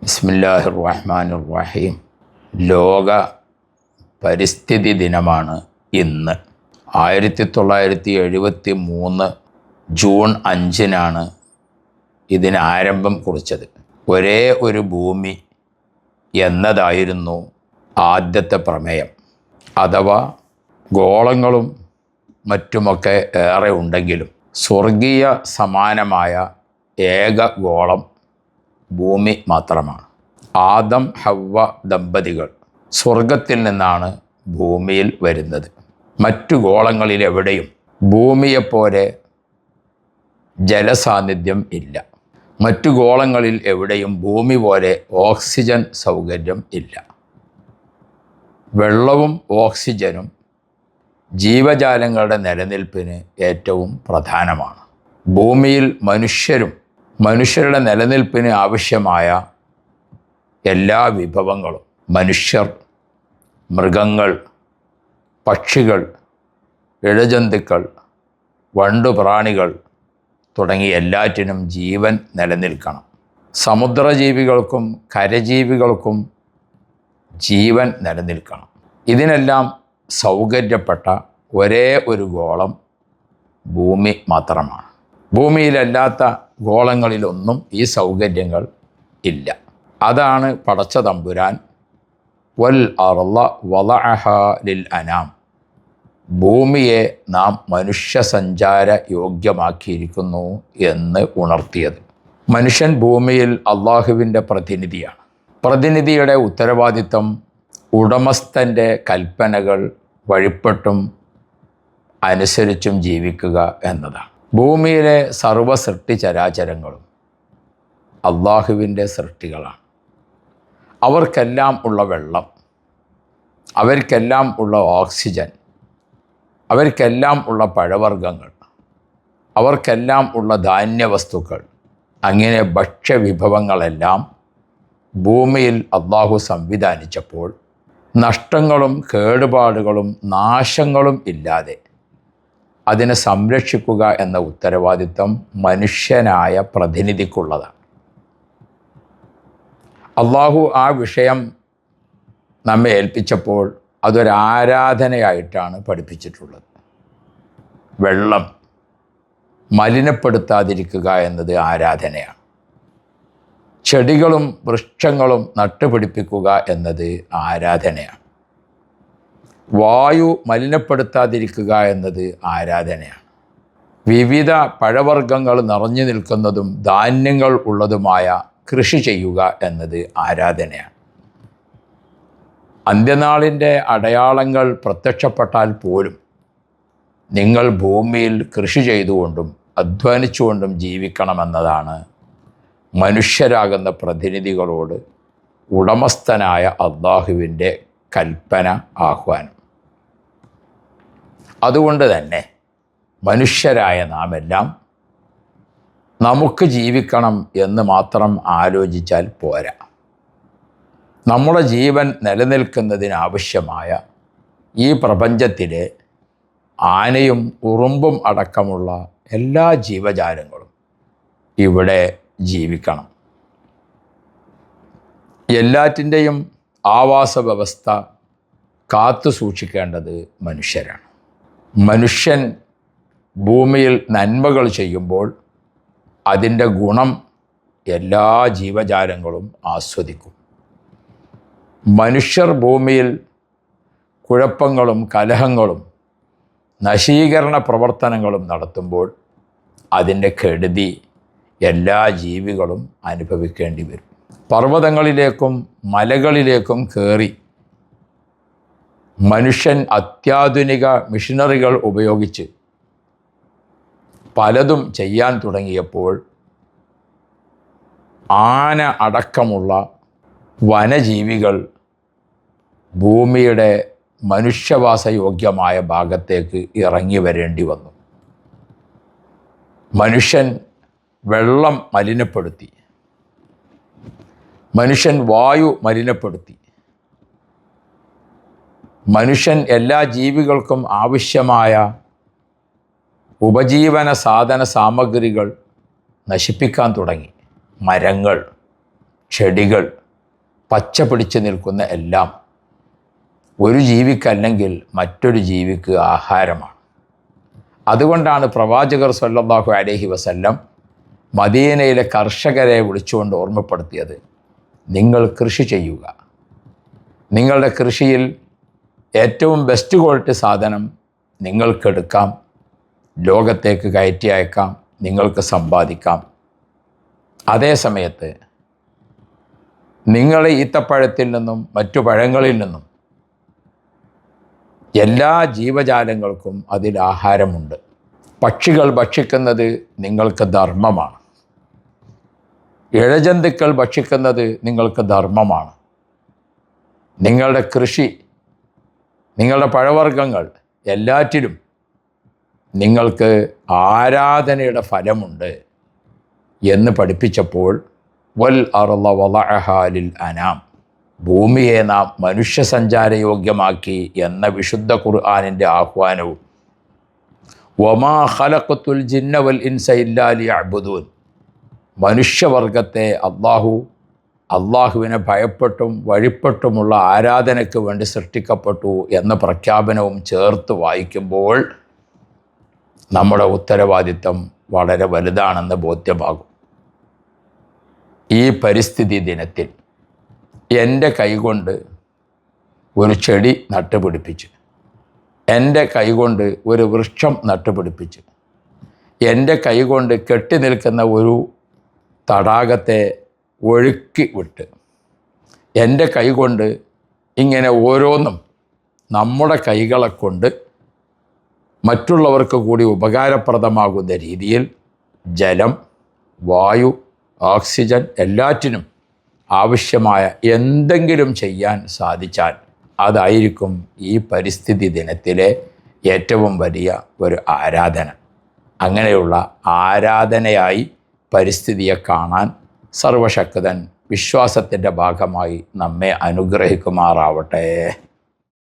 ബിസ്മില്ലാഹിർ റഹ്മാനിർ റഹീം. ലോക പരിസ്ഥിതി ദിനമാണ് ഇന്ന്. 1973 ജൂൺ 5-നാണ് ഇതിന് ആരംഭം കുറിച്ചത്. ഒരേ ഒരു ഭൂമി എന്നതായിരുന്നു ആദ്യത്തെ പ്രമേയം. അഥവാ ഗോളങ്ങളും മറ്റുമൊക്കെ ഏറെ ഉണ്ടെങ്കിലും സ്വർഗീയ സമാനമായ ഏക ഗോളം ഭൂമി മാത്രമാണ്. ആദം ഹവ്വ ദമ്പതികൾ സ്വർഗത്തിൽ നിന്നാണ് ഭൂമിയിൽ വരുന്നത്. മറ്റു ഗോളങ്ങളിൽ എവിടെയും ഭൂമിയെപ്പോലെ ജലസാന്നിധ്യം ഇല്ല. മറ്റു ഗോളങ്ങളിൽ എവിടെയും ഭൂമി പോലെ ഓക്സിജൻ സൗകര്യം ഇല്ല. വെള്ളവും ഓക്സിജനും ജീവജാലങ്ങളുടെ നിലനിൽപ്പിന് ഏറ്റവും പ്രധാനമാണ്. ഭൂമിയിൽ മനുഷ്യരുടെ നിലനിൽപ്പിന് ആവശ്യമായ എല്ലാ വിഭവങ്ങളും മനുഷ്യർ, മൃഗങ്ങൾ, പക്ഷികൾ, ഇഴജന്തുക്കൾ, വണ്ടുപ്രാണികൾ തുടങ്ങി എല്ലാറ്റിനും ജീവൻ നിലനിൽക്കണം. സമുദ്രജീവികൾക്കും കരജീവികൾക്കും ജീവൻ നിലനിൽക്കണം. ഇതിനെല്ലാം സൗകര്യപ്പെട്ട ഒരേ ഒരു ഗോളം ഭൂമി മാത്രമാണ്. ഭൂമിയിലല്ലാത്ത ഗോളങ്ങളിലൊന്നും ഈ സൗകര്യങ്ങൾ ഇല്ല. അതാണ് പടച്ച തമ്പുരാൻ വൽ അർള വളഅഹാ ലിൽ അനാം, ഭൂമിയെ നാം മനുഷ്യ സഞ്ചാര യോഗ്യമാക്കിയിരിക്കുന്നു എന്ന് ഉണർത്തിയത്. മനുഷ്യൻ ഭൂമിയിൽ അള്ളാഹുവിൻ്റെ പ്രതിനിധിയാണ്. പ്രതിനിധിയുടെ ഉത്തരവാദിത്വം ഉടമസ്ഥൻ്റെ കൽപ്പനകൾ വഴിപ്പെട്ടും അനുസരിച്ചും ജീവിക്കുക എന്നതാണ്. ഭൂമിയിലെ സർവ്വ സൃഷ്ടിചരാചരങ്ങളും അള്ളാഹുവിൻ്റെ സൃഷ്ടികളാണ്. അവർക്കെല്ലാം ഉള്ള വെള്ളം, അവർക്കെല്ലാം ഉള്ള ഓക്സിജൻ, അവർക്കെല്ലാം ഉള്ള പഴവർഗ്ഗങ്ങൾ, അവർക്കെല്ലാം ഉള്ള ധാന്യവസ്തുക്കൾ, അങ്ങനെ ഭക്ഷ്യവിഭവങ്ങളെല്ലാം ഭൂമിയിൽ അള്ളാഹു സംവിധാനിച്ചപ്പോൾ നഷ്ടങ്ങളും കേടുപാടുകളും നാശങ്ങളും ഇല്ലാതെ അതിനെ സംരക്ഷിക്കുക എന്ന ഉത്തരവാദിത്വം മനുഷ്യനായ പ്രതിനിധിക്കുള്ളതാണ്. അള്ളാഹു ആ വിഷയം നമ്മെ ഏൽപ്പിച്ചപ്പോൾ അതൊരാരാധനയായിട്ടാണ് പഠിപ്പിച്ചിട്ടുള്ളത്. വെള്ളം മലിനപ്പെടുത്താതിരിക്കുക എന്നത് ആരാധനയാണ്. ചെടികളും വൃക്ഷങ്ങളും നട്ടുപിടിപ്പിക്കുക എന്നത് ആരാധനയാണ്. വായു മലിനപ്പെടുത്താതിരിക്കുക എന്നത് ആരാധനയാണ്. വിവിധ പഴവർഗ്ഗങ്ങൾ നിറഞ്ഞു നിൽക്കുന്നതും ധാന്യങ്ങൾ ഉള്ളതുമായ കൃഷി ചെയ്യുക എന്നത് ആരാധനയാണ്. അന്ത്യനാളിൻ്റെ അടയാളങ്ങൾ പ്രത്യക്ഷപ്പെട്ടാൽ പോലും നിങ്ങൾ ഭൂമിയിൽ കൃഷി ചെയ്തുകൊണ്ടും അധ്വാനിച്ചുകൊണ്ടും ജീവിക്കണമെന്നതാണ് മനുഷ്യരാകുന്ന പ്രതിനിധികളോട് ഉടമസ്ഥനായ അള്ളാഹുവിൻ്റെ കൽപ്പന, ആഹ്വാനം. അതുകൊണ്ട് തന്നെ മനുഷ്യരായ നാം എല്ലാം നമുക്ക് ജീവിക്കണം എന്ന് മാത്രം ആലോചിച്ചാൽ പോരാ. നമ്മുടെ ജീവൻ നിലനിൽക്കുന്നതിനാവശ്യമായ ഈ പ്രപഞ്ചത്തിലെ ആനയും ഉറുമ്പും അടക്കമുള്ള എല്ലാ ജീവജാലങ്ങളും ഇവിടെ ജീവിക്കണം. എല്ലാറ്റിൻ്റെയും ആവാസ വ്യവസ്ഥ കാത്തു സൂക്ഷിക്കേണ്ടത് മനുഷ്യരാണ്. മനുഷ്യൻ ഭൂമിയിൽ നന്മകൾ ചെയ്യുമ്പോൾ അതിൻ്റെ ഗുണം എല്ലാ ജീവജാലങ്ങളും ആസ്വദിക്കും. മനുഷ്യർ ഭൂമിയിൽ കുഴപ്പങ്ങളും കലഹങ്ങളും നശീകരണ പ്രവർത്തനങ്ങളും നടത്തുമ്പോൾ അതിൻ്റെ കെടുതി എല്ലാ ജീവികളും അനുഭവിക്കേണ്ടി വരും. പർവ്വതങ്ങളിലേക്കും മലകളിലേക്കും കയറി മനുഷ്യൻ അത്യാധുനിക മെഷീനറികൾ ഉപയോഗിച്ച് പലതും ചെയ്യാൻ തുടങ്ങിയപ്പോൾ ആന അടക്കമുള്ള വനജീവികൾ ഭൂമിയുടെ മനുഷ്യവാസയോഗ്യമായ ഭാഗത്തേക്ക് ഇറങ്ങി വരേണ്ടി വന്നു. മനുഷ്യൻ വെള്ളം മലിനപ്പെടുത്തി, മനുഷ്യൻ വായു മലിനപ്പെടുത്തി, മനുഷ്യൻ എല്ലാ ജീവികൾക്കും ആവശ്യമായ ഉപജീവന സാധന സാമഗ്രികൾ നശിപ്പിക്കാൻ തുടങ്ങി. മരങ്ങൾ, ചെടികൾ, പച്ച പിടിച്ച് നിൽക്കുന്ന എല്ലാം ഒരു ജീവിക്കല്ലെങ്കിൽ മറ്റൊരു ജീവിക്ക് ആഹാരമാണ്. അതുകൊണ്ടാണ് പ്രവാചകർ സല്ലല്ലാഹു അലൈഹി വസല്ലം മദീനയിലെ കർഷകരെ വിളിച്ചുകൊണ്ട് ഓർമ്മപ്പെടുത്തിയത്, നിങ്ങൾ കൃഷി ചെയ്യുക. നിങ്ങളുടെ കൃഷിയിൽ ഏറ്റവും ബെസ്റ്റ് ക്വാളിറ്റി സാധനം നിങ്ങൾക്കെടുക്കാം, ലോകത്തേക്ക് കയറ്റി അയക്കാം, നിങ്ങൾക്ക് സമ്പാദിക്കാം. അതേ സമയത്ത് നിങ്ങൾ ഈത്തപ്പഴത്തിൽ നിന്നും മറ്റു പഴങ്ങളിൽ നിന്നും എല്ലാ ജീവജാലങ്ങൾക്കും അതിൽ ആഹാരമുണ്ട്. പക്ഷികൾ ഭക്ഷിക്കുന്നത് നിങ്ങൾക്ക് ധർമ്മമാണ്. ഇഴജന്തുക്കൾ ഭക്ഷിക്കുന്നത് നിങ്ങൾക്ക് ധർമ്മമാണ്. നിങ്ങളുടെ കൃഷി, നിങ്ങളുടെ പഴവർഗ്ഗങ്ങൾ എല്ലാറ്റിലും നിങ്ങൾക്ക് ആരാധനയുടെ ഫലമുണ്ട് എന്ന് പഠിപ്പിച്ചപ്പോൾ വൽ അർള വളഅഹാ ലിൽ അനാം, ഭൂമിയെ നാം മനുഷ്യസഞ്ചാരയോഗ്യമാക്കി എന്ന വിശുദ്ധ ഖുർആനിൻ്റെ ആഹ്വാനവും വമാ ഖലഖത്തുൽ ജിന്ന വൽ ഇൻസ ഇല്ലാ ലിയഅ്ബുദൂൻ, മനുഷ്യവർഗത്തെ അള്ളാഹുവിനെ ഭയപ്പെട്ടും വഴിപ്പെട്ടുമുള്ള ആരാധനയ്ക്ക് വേണ്ടി സൃഷ്ടിക്കപ്പെട്ടു എന്ന പ്രഖ്യാപനവും ചേർത്ത് വായിക്കുമ്പോൾ നമ്മുടെ ഉത്തരവാദിത്തം വളരെ വലുതാണെന്ന് ബോധ്യമാകും. ഈ പരിസ്ഥിതി ദിനത്തിൽ എൻ്റെ കൈകൊണ്ട് ഒരു ചെടി നട്ടുപിടിപ്പിച്ച്, എൻ്റെ കൈകൊണ്ട് ഒരു വൃക്ഷം നട്ടുപിടിപ്പിച്ച്, എൻ്റെ കൈകൊണ്ട് കെട്ടി നിൽക്കുന്ന ഒരു തടാകത്തെ ഒഴുക്കി വിട്ട്, എൻ്റെ കൈകൊണ്ട് ഇങ്ങനെ ഓരോന്നും നമ്മുടെ കൈകളെ കൊണ്ട് മറ്റുള്ളവർക്ക് കൂടി ഉപകാരപ്രദമാകുന്ന രീതിയിൽ ജലം, വായു, ഓക്സിജൻ എല്ലാറ്റിനും ആവശ്യമായ എന്തെങ്കിലും ചെയ്യാൻ സാധിച്ചാൽ അതായിരിക്കും ഈ പരിസ്ഥിതി ദിനത്തിലെ ഏറ്റവും വലിയ ഒരു ആരാധന. അങ്ങനെയുള്ള ആരാധനയായി പരിസ്ഥിതിയെ കാണാൻ സർവശക്തൻ വിശ്വാസത്തിൻ്റെ ഭാഗമായി നമ്മെ അനുഗ്രഹിക്കുമാറാവട്ടെ.